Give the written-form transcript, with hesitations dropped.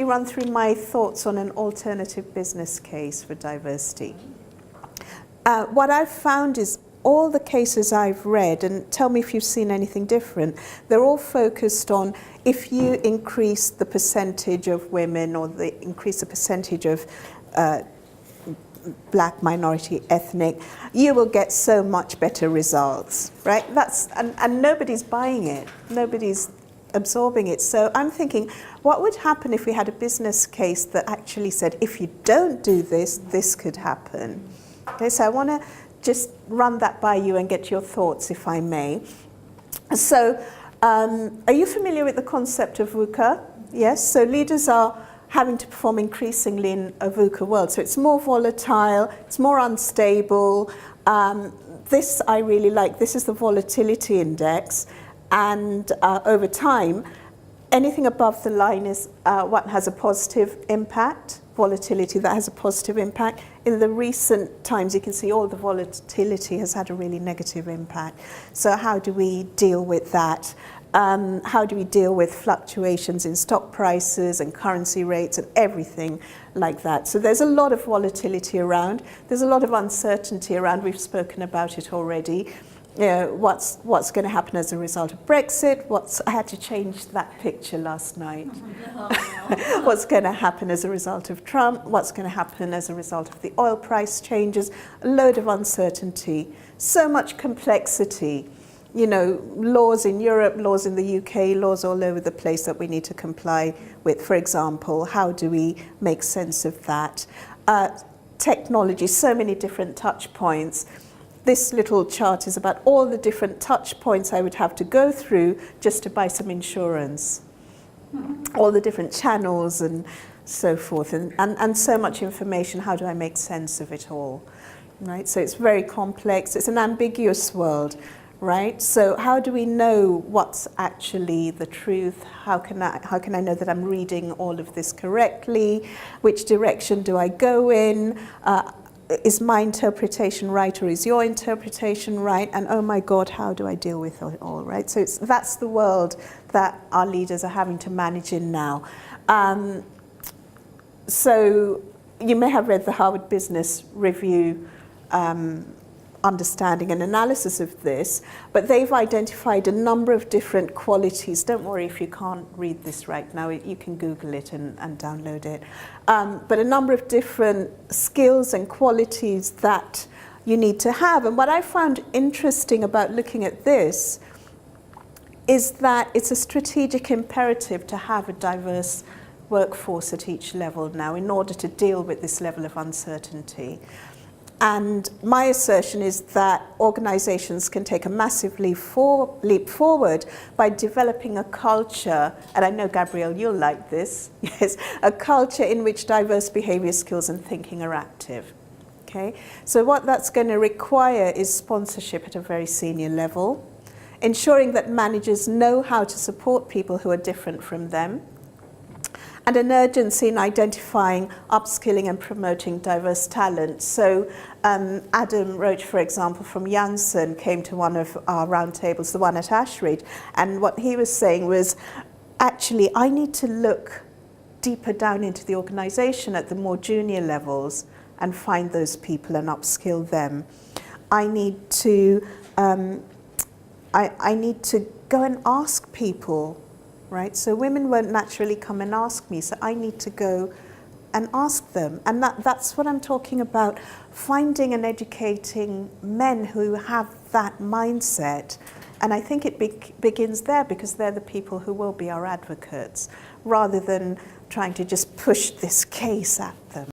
Run through my thoughts on an alternative business case for diversity. What I've found is all the cases I've read, and tell me if you've seen anything different, they're all focused on if you increase the percentage of women or increase the percentage of black, minority, ethnic, you will get so much better results, right? And nobody's buying it. Nobody's absorbing it. So I'm thinking, what would happen if we had a business case that actually said, if you don't do this, this could happen? Okay, so I want to just run that by you and get your thoughts, if I may. So, are you familiar with the concept of VUCA? Yes, so leaders are having to perform increasingly in a VUCA world. So it's more volatile, it's more unstable. This I really like. This is the volatility index. And over time, anything above the line is what has a positive impact, volatility that has a positive impact. In the recent times, you can see all the volatility has had a really negative impact. So how do we deal with that? How do we deal with fluctuations in stock prices and currency rates and everything like that? So there's a lot of volatility around. There's a lot of uncertainty around. We've spoken about it already. You know, what's going to happen as a result of Brexit? I had to change that picture last night. What's going to happen as a result of Trump? What's going to happen as a result of the oil price changes? A load of uncertainty. So much complexity. You know, laws in Europe, laws in the UK, laws all over the place that we need to comply with. For example, how do we make sense of that? Technology, so many different touch points. This little chart is about all the different touch points I would have to go through just to buy some insurance. All the different channels and so forth, and so much information. How do I make sense of it all? Right? So it's very complex. It's an ambiguous world. Right? So how do we know what's actually the truth? How can I know that I'm reading all of this correctly? Which direction do I go in? Is my interpretation right or is your interpretation right? And oh my God, how do I deal with it all, right? So that's the world that our leaders are having to manage in now. So you may have read the Harvard Business Review understanding and analysis of this, but they've identified a number of different qualities. Don't worry if you can't read this right now, you can Google it and download it. But a number of different skills and qualities that you need to have. And what I found interesting about looking at this is that it's a strategic imperative to have a diverse workforce at each level now in order to deal with this level of uncertainty. And my assertion is that organizations can take a massive leap forward by developing a culture, and I know, Gabrielle, you'll like this, yes, a culture in which diverse behavior, skills, and thinking are active. Okay? So what that's going to require is sponsorship at a very senior level, ensuring that managers know how to support people who are different from them, and an urgency in identifying, upskilling and promoting diverse talent. So Adam Roach, for example, from Janssen, came to one of our roundtables, the one at Ashridge, and what he was saying was, actually, I need to look deeper down into the organization at the more junior levels and find those people and upskill them. I need to go and ask people. Right? So women won't naturally come and ask me, so I need to go and ask them. And that's what I'm talking about, finding and educating men who have that mindset. And I think it begins there, because they're the people who will be our advocates, rather than trying to just push this case at them.